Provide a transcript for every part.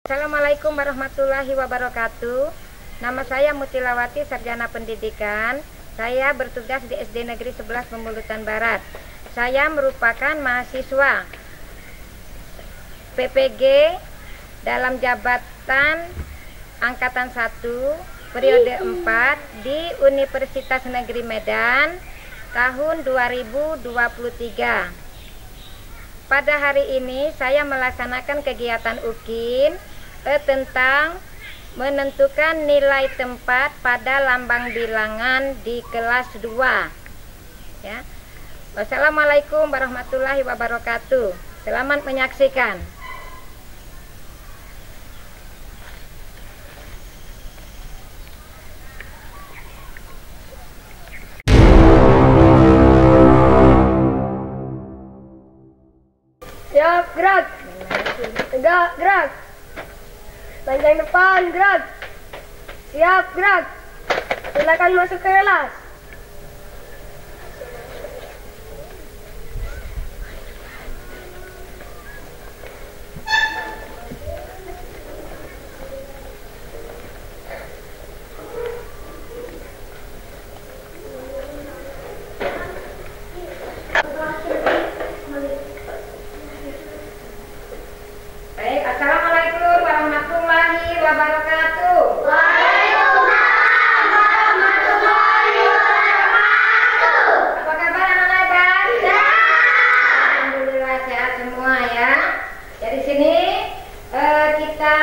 Assalamualaikum warahmatullahi wabarakatuh. Nama saya Mutilawati, Sarjana Pendidikan. Saya bertugas di SD Negeri 11 Pemulutan Barat. Saya merupakan mahasiswa PPG dalam jabatan Angkatan 1 periode 4 di Universitas Negeri Medan tahun 2023. Pada hari ini saya melaksanakan kegiatan UKIN tentang menentukan nilai tempat pada lambang bilangan di kelas 2. Ya. Wassalamualaikum warahmatullahi wabarakatuh. Selamat menyaksikan. Siap, gerak. Tegak, gerak. Panjang depan, gerak. Siap, gerak. Silakan masuk ke kelas. Baik, assalamualaikum warahmatullahi wabarakatuh. Waalaikumsalam warahmatullahi wabarakatuh. Apa kabar anak-anak hebat? Alhamdulillah sehat semua ya. Dari sini kita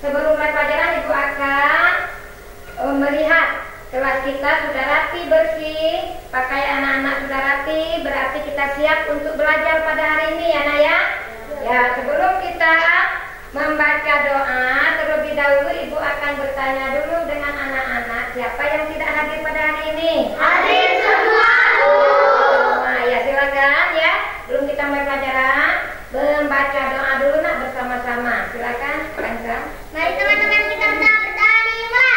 sebelum mulai pelajaran Ibu akan melihat kelas kita sudah rapi bersih, pakaian anak-anak sudah rapi, berarti kita siap untuk belajar pada hari ini ya Nak ya. Ya, sebelum kita membaca doa, terlebih dahulu Ibu akan bertanya dulu dengan anak-anak siapa yang tidak hadir pada hari ini. Hadir semua, Bu. Nah, ya silakan ya. Belum kita mulai pelajaran, membaca doa dulu Nak bersama-sama. Silakan, Kansa. Mari teman-teman kita berdoa mulai.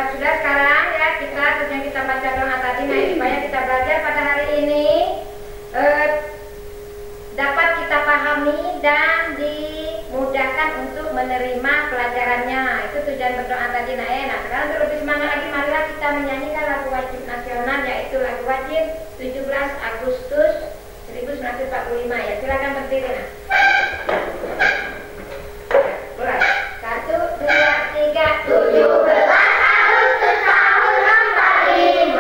Sudah sekarang ya kita sesudah kita baca doa tadi, nah supaya kita belajar pada hari ini dapat kita pahami dan dimudahkan untuk menerima pelajarannya. Itu tujuan berdoa tadi nah ya. Nah sekarang untuk lebih semangat lagi, marilah kita menyanyikan lagu wajib nasional, yaitu lagu wajib 17 Agustus 1945 ya. Silakan berdiri nah. Mulai 1, 2, 3, 17 Agustus tahun 45,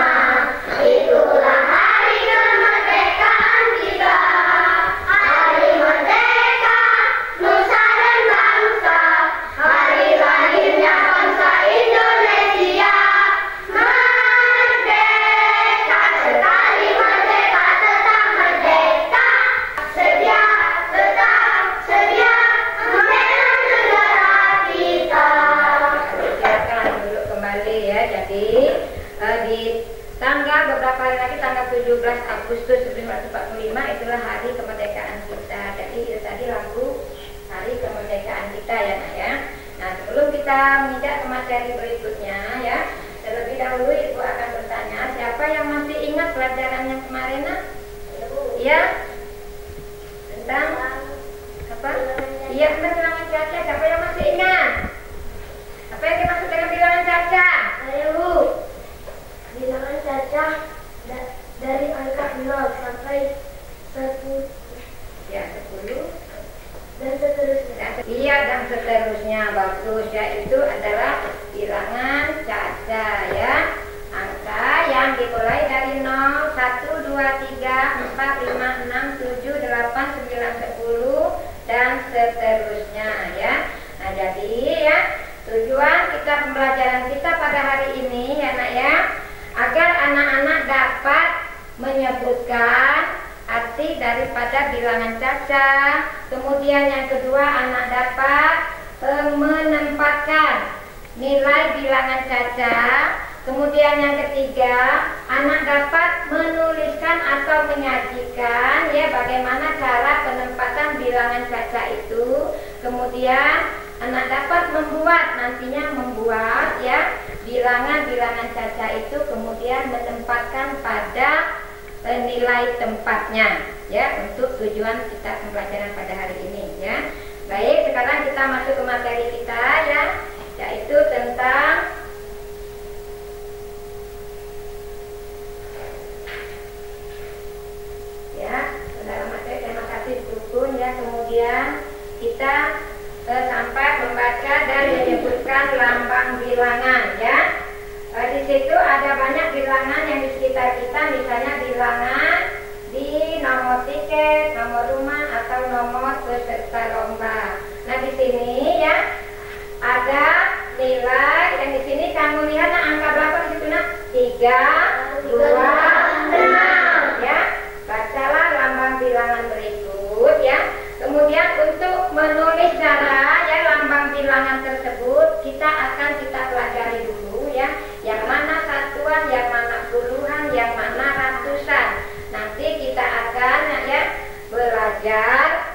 itulah hari kemerdekaan kita. Hari merdeka, nusa dan bangsa. Hari lahirnya bangsa Indonesia. Merdeka sekali, merdeka tetap merdeka. Sedia, tetap sedia membela negara kita. Silakan duduk kembali ya. Jadi di tanggal beberapa hari lagi, tanggal 17 Agustus 1945 itulah hari kemerdekaan kita. Jadi itu tadi lagu hari kemerdekaan kita ya Nak ya. Nah sebelum kita menginjak ke materi berikutnya ya, terlebih dahulu Ibu akan bertanya, siapa yang masih ingat pelajaran yang kemarin Nak? Ya, tentang apa? Iya tentang bilangan caca. Siapa yang masih ingat? Apa yang dimaksud dengan bilangan caca? Ayo Bu, bilangan caca dari angka 0 sampai 10 Ya 10. dan seterusnya. Iya dan seterusnya, bagus ya. Itu adalah bilangan caca ya. Angka yang dimulai dari 0, 1, 2, 3, 4, 5, 6, 7, 8, 9, 10 dan seterusnya ya. Nah jadi ya, tujuan kita pembelajaran kita pada hari ini ya Nak ya, agar anak-anak dapat menyebutkan arti daripada bilangan caca. Kemudian yang kedua, anak dapat menempatkan nilai bilangan caca Kemudian yang ketiga, anak dapat menuliskan atau menyajikan ya bagaimana cara penempatan bilangan caca itu. Kemudian anak dapat nantinya membuat ya bilangan-bilangan caca itu, kemudian menempatkan pada nilai tempatnya ya untuk tujuan kita pembelajaran pada hari ini ya. Baik, sekarang kita masuk ke materi kita ya, yaitu tentang ya dalam materi terima kasih dukun ya. Kemudian kita sampai membaca dan menyebutkan lambang bilangan ya. Di situ ada banyak bilangan yang di sekitar kita, misalnya bilangan di nomor tiket, nomor rumah atau nomor peserta lomba. Nah di sini ya ada nilai yang di sini kamu lihat angka berapa di situ nak? 3, 2, 6 ya. Bacalah lambang bilangan berikut ya. Kemudian untuk menulis cara ya lambang bilangan tersebut kita pelajari dulu ya. Yang mana satuan, yang mana puluhan, yang mana ratusan. Nanti kita akan ya belajar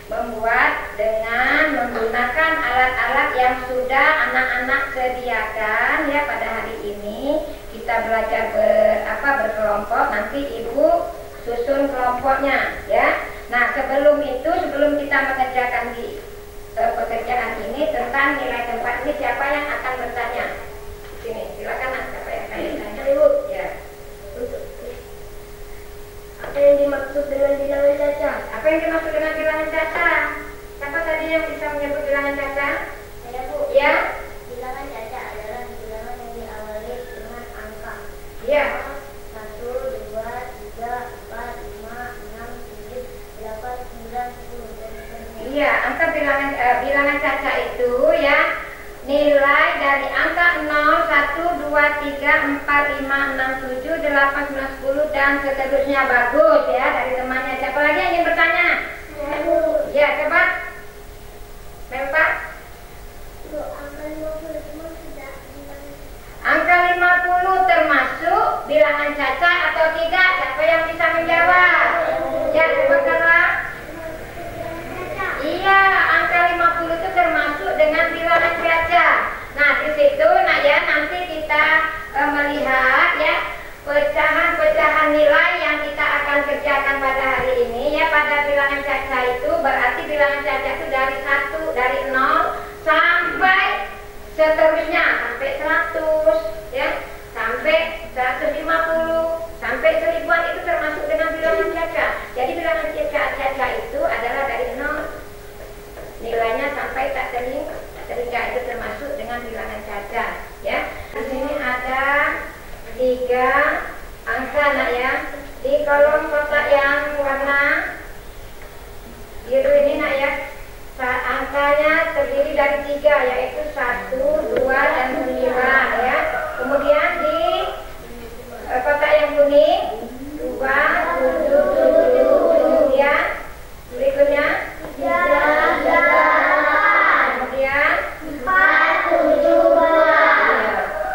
membuat dengan menggunakan alat-alat yang sudah anak-anak sediakan ya pada hari ini. Kita belajar berkelompok, nanti ibu susun kelompoknya ya. Nah sebelum kita mengerjakan di pekerjaan ini tentang nilai tempat ini, siapa yang akan bertanya? Sini silakan, siapa yang akan bertanya? Ibu ya. Apa yang dimaksud dengan bilangan caca? Apa yang dimaksud dengan bilangan caca? Siapa tadi yang bisa menyebut bilangan caca? Saya Bu. Ya. Bilangan caca adalah bilangan yang diawali dengan angka. Ya. 1, 2, 3, 4, 5, 6, 7, 8, 9, 10. Iya, angka bilangan caca itu ya nilai dari angka 0, 1, 2, 3, 4, 5, 6, 7, 8, 9, 10 dan seterusnya. Bagus ya dari temannya. Siapa lagi yang ingin bertanya? Ya, coba. Bapak. Angka 50 termasuk bilangan caca atau tidak? Siapa yang bisa menjawab? Ya, coba. Iya, angka 50 itu termasuk dengan bilangan caca. Nah, di situ nanti kita melihat ya pecahan-pecahan nilai yang kita akan kerjakan pada hari ini ya. Pada bilangan caca itu berarti bilangan caca itu dari 0 sampai seterusnya, sampai 100 ya, sampai 150, sampai 1000-an itu termasuk dengan bilangan caca. Jadi bilangan caca itu adalah dari 0 nilainya sampai tak terhingga itu termasuk dengan bilangan caca ya. Di sini ada 3 angka nak ya. Di kolom kotak yang warna biru ini nak ya, angkanya terdiri dari 3 yaitu 1, 2, dan 9 ya. Kemudian di kotak yang kuning 2, 7 ya. Berikutnya 3, kemudian 4, 7.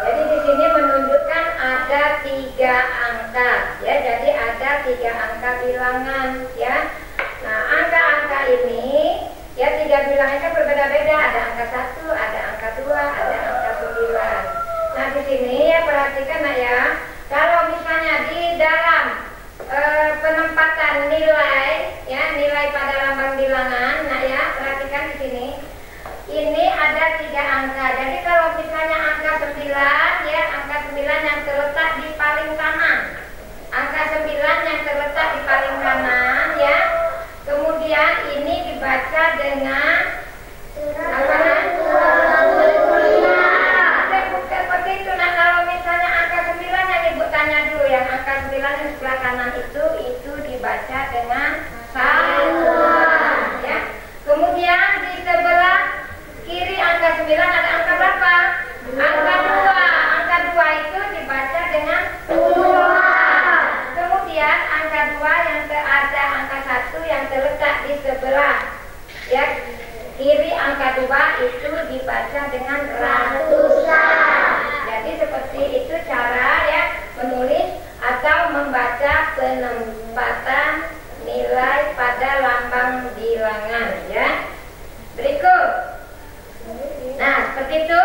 Jadi di sini menunjukkan ada 3 angka ya. Jadi ada 3 angka bilangan ya. Nah angka-angka ini ya 3 bilangannya berbeda-beda. Ada angka 1, ada angka 2, ada angka 9. Nah di sini ya perhatikan nak ya. Kalau misalnya di dalam penempatan nilai ya, nilai pada lambang bilangan, nah ya perhatikan di sini. Ini ada 3 angka. Jadi kalau misalnya angka 9 ya, angka 9 yang terletak di paling kanan. Angka 9 yang terletak di paling kanan ya. Kemudian ini dibaca dengan apa? Seperti itu. Nah kalau misalnya angka 9 yang ibu tanya dulu, yang angka 9 yang sebelah kanan itu dibaca dengan 1 ya. Kemudian di sebelah kiri angka 9 ada angka berapa? Angka 2. Angka 2 itu dibaca dengan 2. Kemudian angka 2 yang ada angka 1 yang terletak di sebelah ya kiri angka 2 itu dibaca dengan ratusan. itu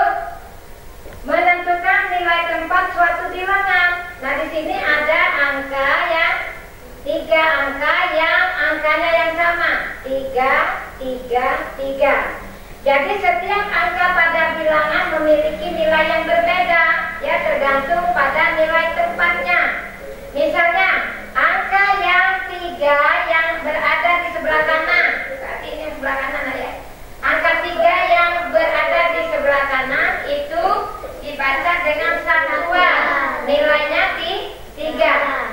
menentukan nilai tempat suatu bilangan. Nah, di sini ada angka yang 3 angka yang angkanya yang sama, 3, 3, 3. Jadi setiap angka pada bilangan memiliki nilai yang berbeda, ya tergantung pada nilai tempatnya. Misalnya angka yang 3 yang berada di sebelah kanan, berarti ini yang sebelah kanan ya. Angka 3 yang berada di sebelah kanan itu dibaca dengan satuan, nilainya 3.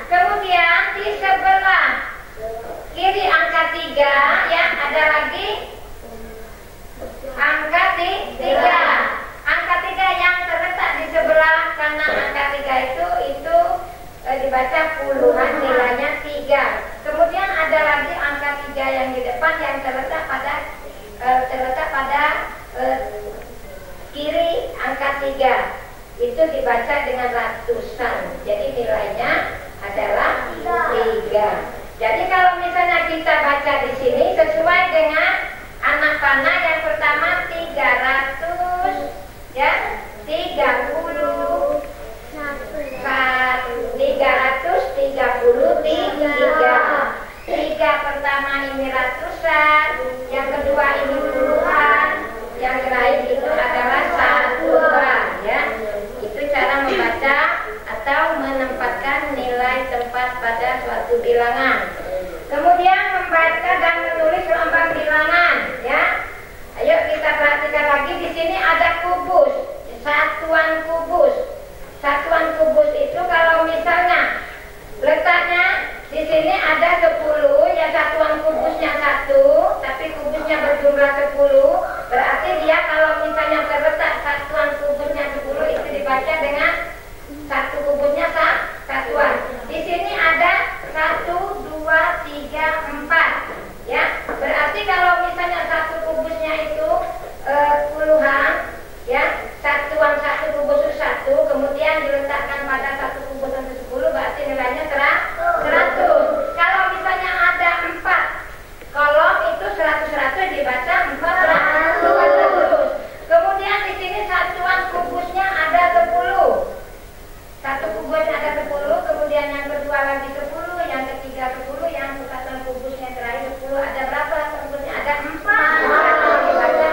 Kemudian di sebelah kiri angka 3 ya ada lagi angka 3. Angka 3 yang terletak di sebelah kanan angka 3 itu dibaca puluhan, nilainya 3. Kemudian ada lagi angka 3 yang di depan yang terletak pada kiri angka 3. Itu dibaca dengan ratusan. Jadi nilainya adalah 3. Jadi kalau misalnya kita baca di sini sesuai dengan anak panah yang pertama 300 ya, 30 333. 3 pertama ini ratusan, yang kedua ini puluhan, yang terakhir itu adalah satuan ya. Itu cara membaca atau menempatkan nilai tempat pada suatu bilangan. Kemudian membaca dan menulis lambang bilangan ya. Ayo kita perhatikan lagi, di sini ada kubus, satuan kubus. Satuan kubus itu kalau misalnya letaknya di sini ada 10 ya, satuan kubusnya 1, tapi kubusnya berjumlah 10. Berarti dia kalau misalnya terletak satuan kubusnya 10 itu dibaca dengan satu kubusnya satuan. Di sini ada 1, 2, 3, 4 ya. Berarti kalau misalnya satu kubusnya itu puluhan ya, satuan satu kubus itu 1, kemudian diletakkan pada satu kubus itu 10, berarti nilainya 100. Kalau misalnya ada 4 kolom itu 100 dibaca 400. Kemudian di sini satuan kubusnya ada 10. Satu kubusnya ada 10, kemudian yang kedua lagi 10, yang ketiga 10, yang satuan kubusnya terakhir 10. Ada berapa kubusnya? Ada 4. Dibaca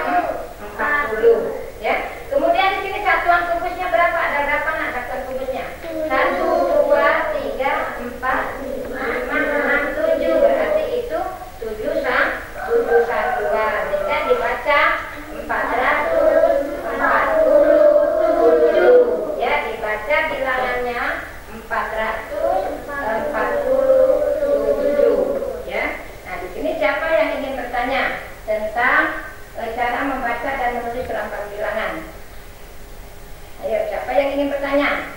40 ya. Kemudian di sini satuan kubusnya berapa? Ada berapa nak satuan kubusnya? 1, 2, 3, 4, 5, 6, 7. Berarti itu 7 satuan. Sehingga dibaca 447 ya, dibaca bilangannya 447 ya. Nah, di sini siapa yang ingin bertanya tentang cara membaca dan menulis lambang bilangan? Ayo, siapa yang ingin bertanya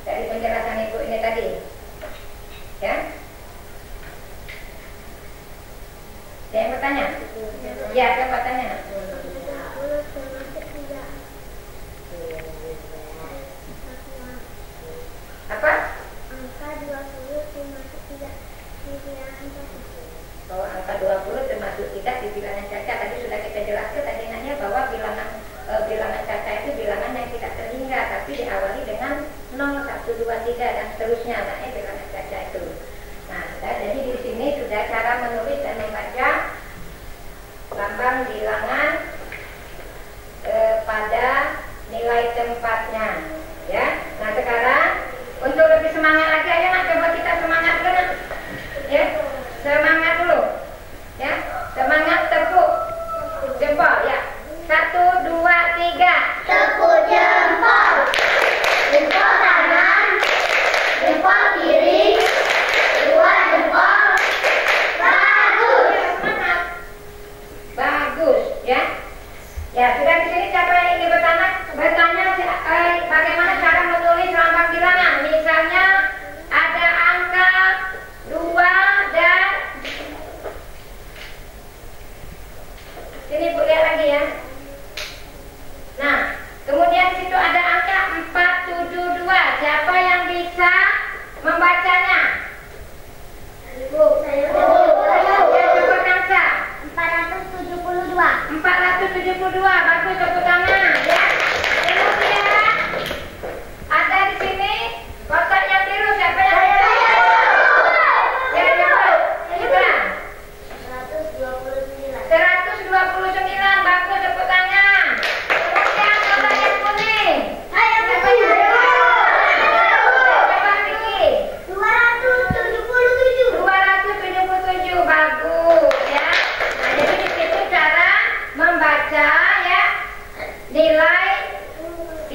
dari penjelasan ibu ini tadi? Ya? Ada yang bertanya? Ya, siapa tanya? Apa? Angka 20 termasuk 3 di bilangan caca. Oh, angka 20 termasuk 3 di bilangan caca. Tadi sudah kita jelaskan tadi nanya bahwa bilangan caca itu bilangan yang tidak terhingga, tapi diawali dengan 0, 1, 2, 3 dan seterusnya. Nah, bilangan caca itu. Nah, jadi di sini sudah cara menulis dan membaca lambang bilangan pada nilai tempatnya ya. Nah, sekarang untuk lebih semangat lagi, ayo nak coba kita semangat dulu nak. Ya, semangat dulu ya, semangat tepuk jempol ya. 1, 2, 3 Tepuk jempol. Jempol kanan, jempol kiri, 2 jempol. Bagus. Semangat. Bagus ya. Ya, sudah di sini siapa yang ingin bertanya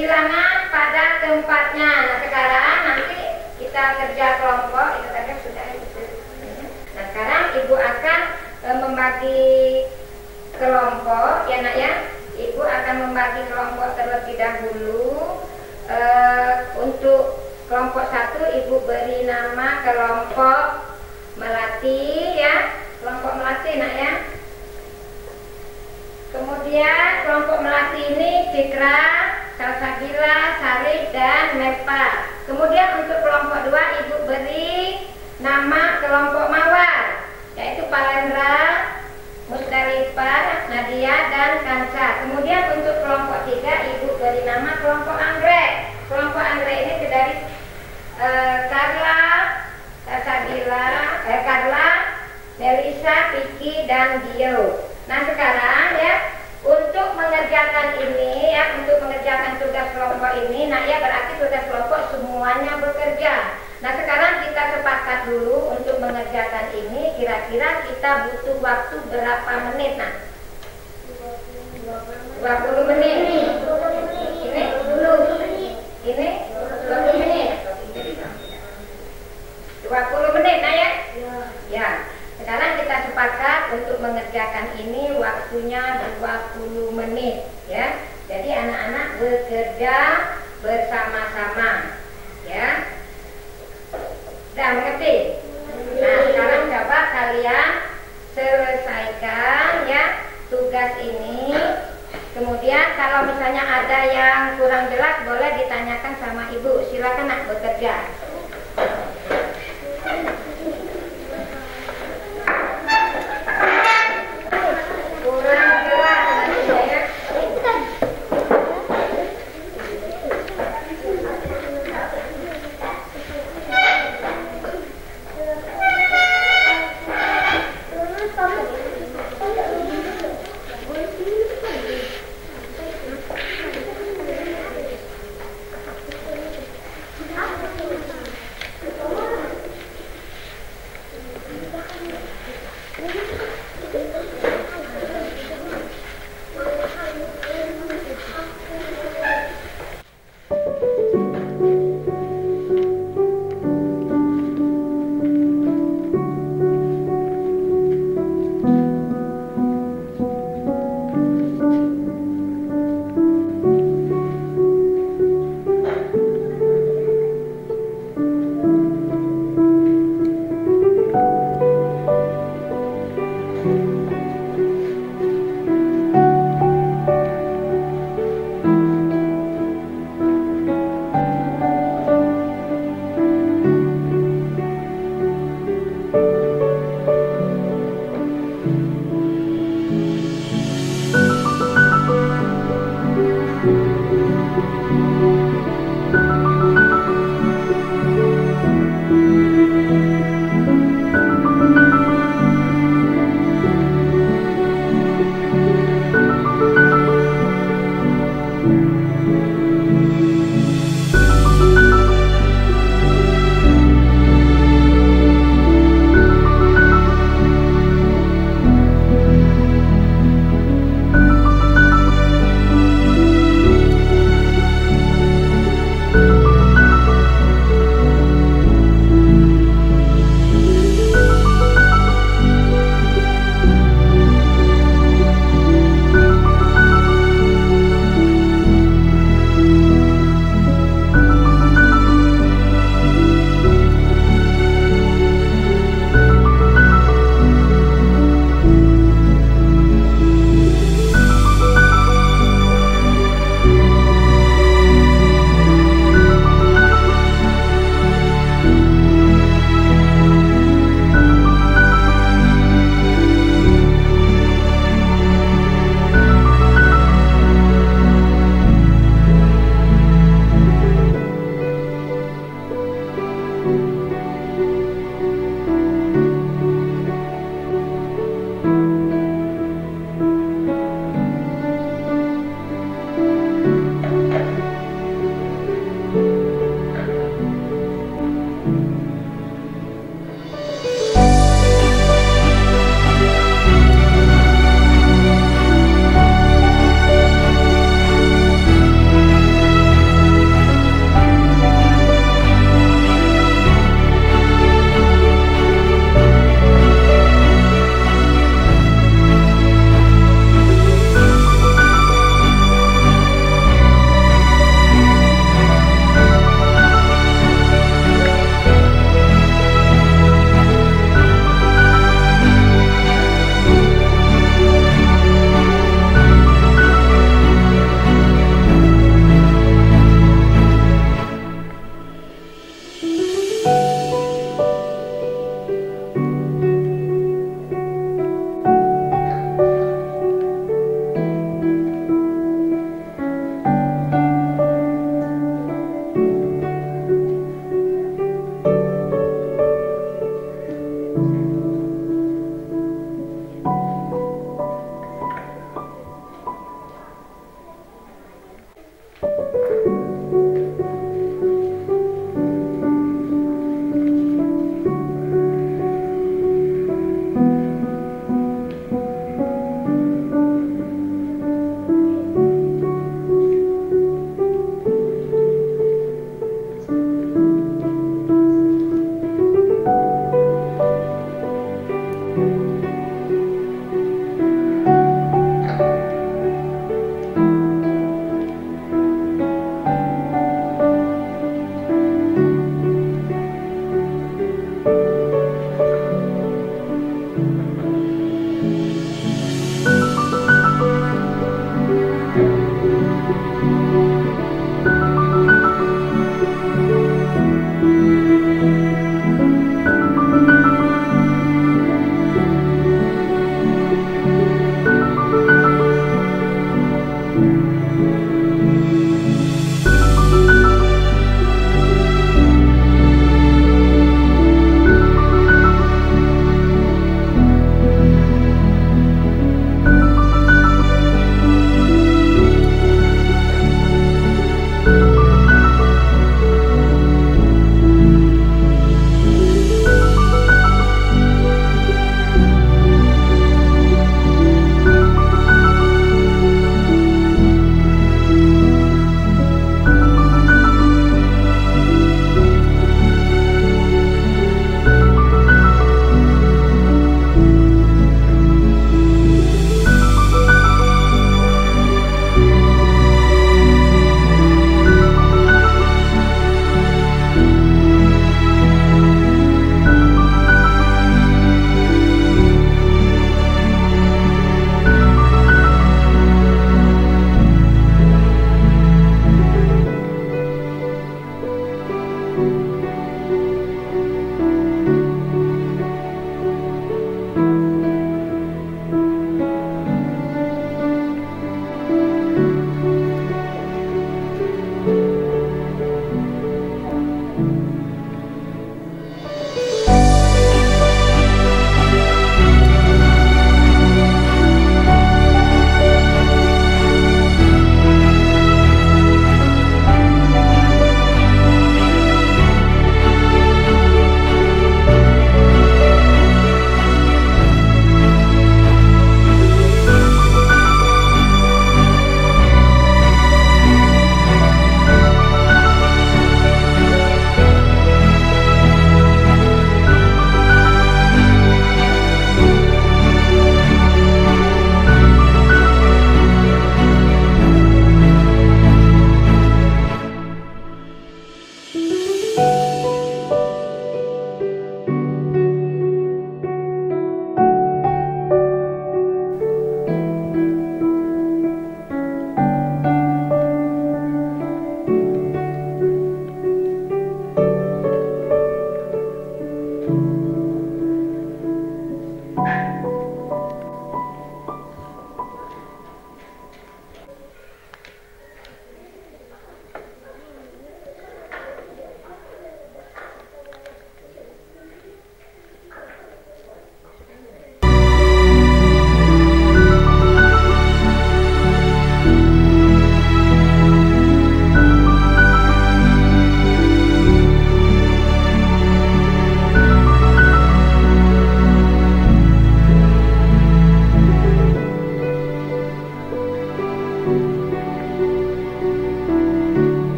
bilangan pada tempatnya. Nah sekarang nanti kita kerja kelompok itu tadi sudah itu. Nah sekarang ibu akan membagi kelompok ya nak ya. Ibu akan membagi kelompok terlebih dahulu. Untuk kelompok 1 ibu beri nama kelompok melati ya, kelompok melati nak ya. Kemudian kelompok melati ini Cikra, Salsabila, Sarif dan Mepa. Kemudian untuk kelompok 2 ibu beri nama kelompok mawar, yaitu Palendra, Musdalifah, Nadia dan Kansa. Kemudian untuk kelompok 3 ibu beri nama kelompok anggrek. Kelompok anggrek ini dari Carla, Carla, Melisa, Vicky dan Dio. Nah sekarang ya untuk mengerjakan ini ya, untuk mengerjakan tugas kelompok ini, nah ya berarti tugas kelompok semuanya bekerja. Nah sekarang kita sepakat dulu untuk mengerjakan ini, kira-kira kita butuh waktu berapa menit nah? 20 menit. Ini dulu. Ini 20 menit. 20 menit nah ya? Ya. Sekarang kita sepakat untuk mengerjakan ini waktunya 20 menit ya. Jadi anak-anak bekerja bersama-sama ya. Sudah mengerti? Nah sekarang coba kalian selesaikan ya tugas ini. Kemudian kalau misalnya ada yang kurang jelas boleh ditanyakan sama ibu. Silakan nak bekerja.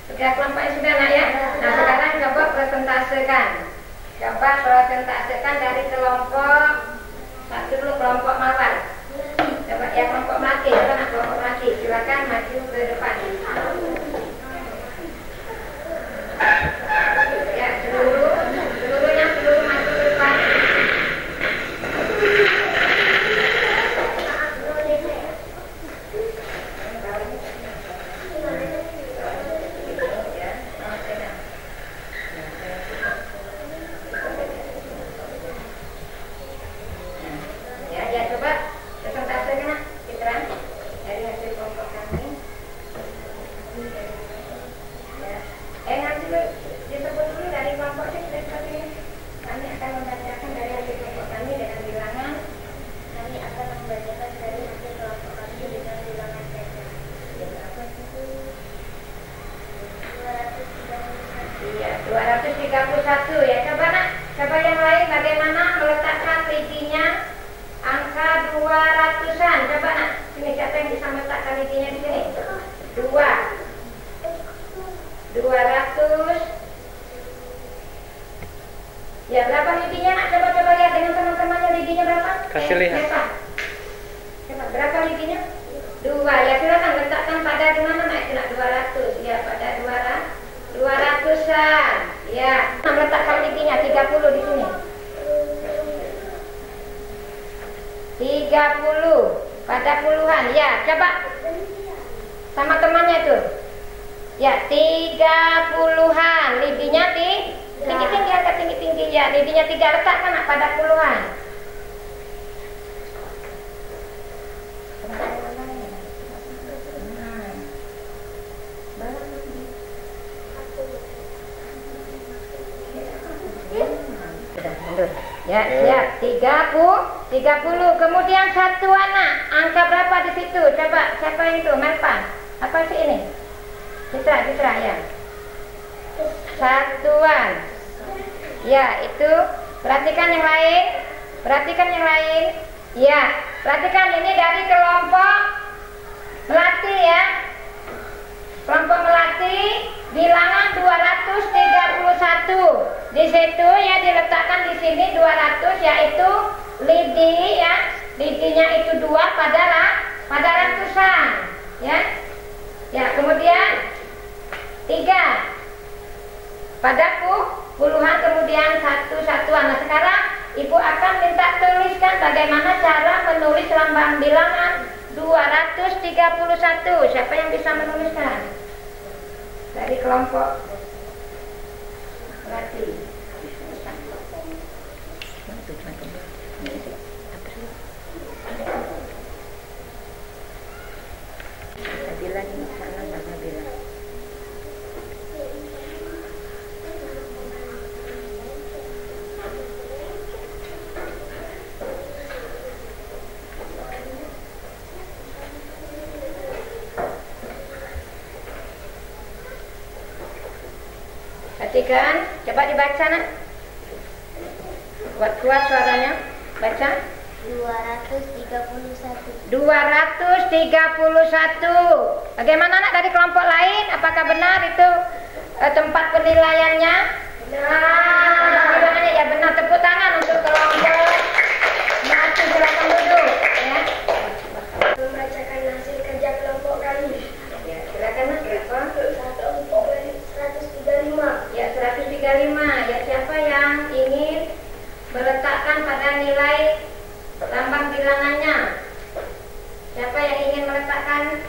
Sudah kelompoknya sudah nak ya? Nah sekarang coba presentasekan. Coba presentasekan dari kelompok satu dulu, kelompok mawar. Coba ya kelompok melati, coba kelompok melati. Silakan maju ke depan. Ya seluruhnya maju ke depan. Ya, coba nak, coba yang lain bagaimana meletakkan lidinya angka 200-an. Coba nak, sini siapa yang bisa meletakkan lidinya di sini? 200. Ya, berapa lidinya nak? Coba lihat dengan teman-temannya lidinya berapa? Kasih lihat. Coba berapa lidinya? 2. Ya, silakan letakkan pada di mana nak? Itu nak 200. Ya, pada 200-an. Ya, meletakkan lidinya 30 di sini. 30 pada puluhan. Ya, coba sama temannya tuh. Ya, 30-an. Lidinya tinggi-tinggi, angkat tinggi-tinggi ya. Lidinya 3, letakkan pada puluhan. Ya, siap. 30. Kemudian satu anak. Angka berapa di situ? Coba, siapa yang itu? Melpan. Apa sih ini? Citra ya. Satuan. Ya, itu. Perhatikan yang lain. Ya, perhatikan ini dari kelompok melati ya. Kelompok melati bilangan 231. Di situ ya diletakkan di sini 200, yaitu lidi ya. Lidinya itu 2 pada ratusan ya. Ya, kemudian 3 pada puluhan, kemudian satuan. Nah, sekarang Ibu akan minta tuliskan bagaimana cara menulis lambang bilangan 231. Siapa yang bisa menuliskan? Dari kelompok melati. Perhatikan, coba dibaca nak. Kuat suaranya. Baca. 231. Bagaimana nak dari kelompok lain? Apakah benar itu tempat penilaiannya? Benar. Ya benar. Tepuk tangan untuk kelompok melati. Silakan duduk. Ya. Membacakan hasil kerja kelompok kami. Ya, silakan nak. Berapa? 135. Ya, 135. Ya, siapa yang ingin meletakkan pada nilai lambang bilangannya? Siapa yang ingin meletakkan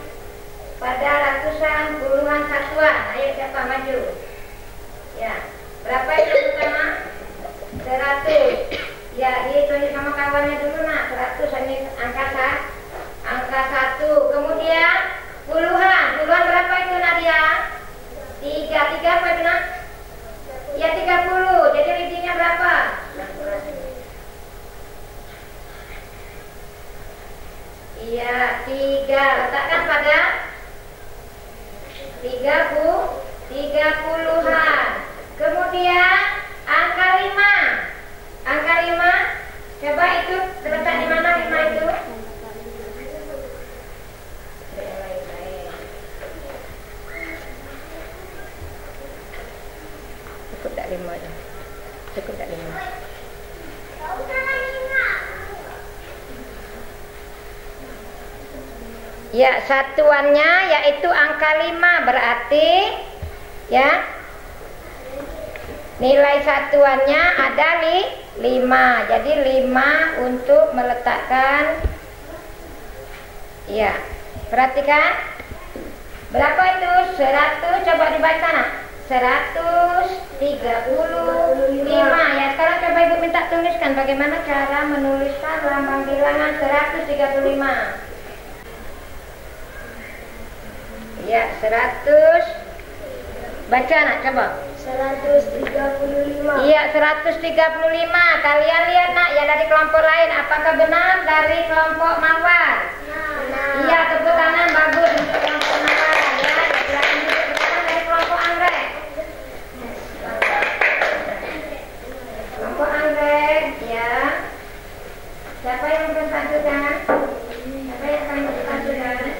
pada ratusan, puluhan, satuan? Ayo siapa maju? Ya, berapa yang pertama? 100. Ya, dihitung sama kawannya dulu nak. 100 ini angka 1. Kemudian puluhan berapa itu Nadia? 3 apa itu nak? Ya 30. Jadi lidinya berapa? Iya 3. Letakkan pada 30-an. Kemudian angka 5. Coba itu terletak di mana 5 itu? 5 ya. Cukup tak 5? Ya, satuannya yaitu angka 5, berarti ya nilai satuannya ada 5. Jadi 5 untuk meletakkan, ya, perhatikan berapa itu? 100, coba dibaca nak. 135 ya. Sekarang coba ibu minta tuliskan bagaimana cara menuliskan lambang bilangan 135. Ya, 100. Baca nak, coba. 135. Iya, 135. Kalian lihat nak, ya dari kelompok lain. Apakah benar dari kelompok Mawar? Iya, tepuk tangan, bagus untuk kelompok Mawar ya. Silakan duduk sekarang dari kelompok Anggrek. Kelompok Anggrek, ya. Siapa yang berbantu tangan? Siapa yang akan berbantu tangan?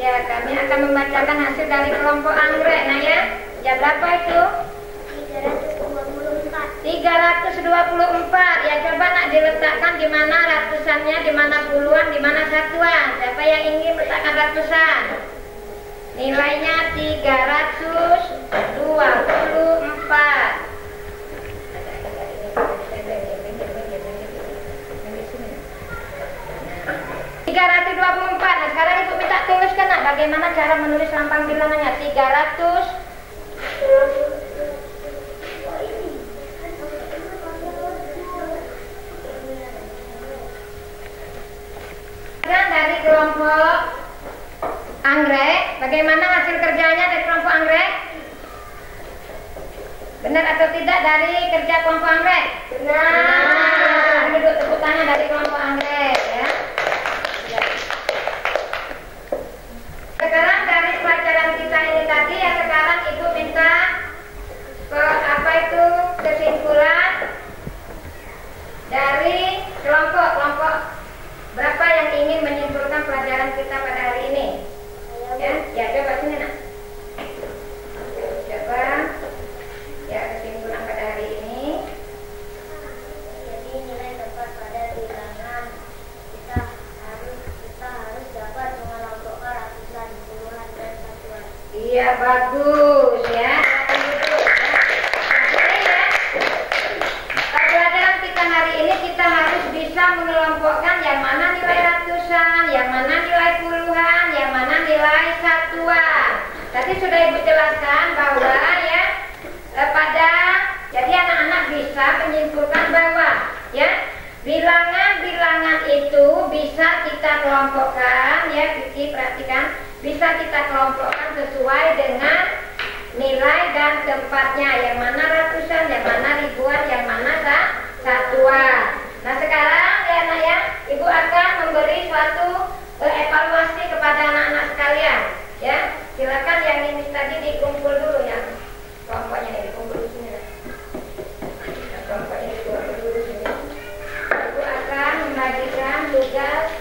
Iya, kami akan membacakan hasil dari kelompok Anggrek. Nah ya, ya berapa itu? 324. Ya coba nak diletakkan di mana ratusannya, di mana puluhan, di mana satuan. Siapa yang ingin letakkan ratusan? Nilainya 324. 324. Nah sekarang ibu minta tuliskan nak bagaimana cara menulis lambang bilangannya. 300. Dari kelompok Anggrek, bagaimana hasil kerjanya dari kelompok Anggrek? Benar atau tidak dari kerja kelompok Anggrek? Benar. Duduk tepuk tangan dari kelompok Anggrek ya. Sekarang dari pelajaran kita ini tadi ya, sekarang ibu minta kesimpulan dari kelompok berapa yang ingin menyimpulkan pelajaran kita pada hari ini. Ya coba sini nak. Coba ya kesimpulan pada hari ini. Jadi nilai dapat pada bilangan kita harus dapat mengelompokkan ratusan, puluhan, dan satuan. Iya bagus ya. Pelajaran kita hari ini kita harus bisa mengelompokkan yang mana nilai ratusan, yang mana nilai puluhan, yang mana nilai satuan. Tadi sudah ibu jelaskan bahwa ya jadi anak-anak bisa menyimpulkan bahwa ya bilangan-bilangan itu bisa kita kelompokkan ya, Vicky perhatikan, bisa kita kelompokkan sesuai dengan nilai dan tempatnya, yang mana ratusan, yang mana ribuan, yang mana satuan. Nah sekarang ya anak ya, ibu akan memberi suatu evaluasi kepada anak-anak sekalian ya. Silakan yang ini tadi dikumpul dulu ya, kelompoknya ini dikumpul di sini. Nah, kelompoknya dikumpul dulu di sini. Ibu akan membagikan tugas.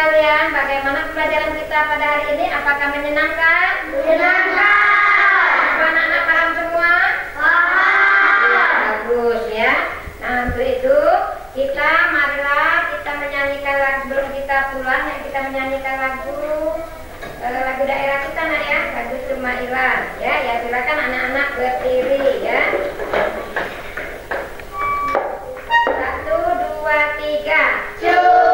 sekalian, bagaimana pembelajaran kita pada hari ini? Apakah menyenangkan? Menyenangkan. Apa anak-anak paham semua? Paham. Ya, bagus ya. Nah, untuk itu marilah kita menyanyikan lagu sebelum kita pulang. Ya, kita menyanyikan lagu daerah kita, nak ya, lagu Sumailah. Ya, silakan anak-anak berdiri ya. 1, 2, 3.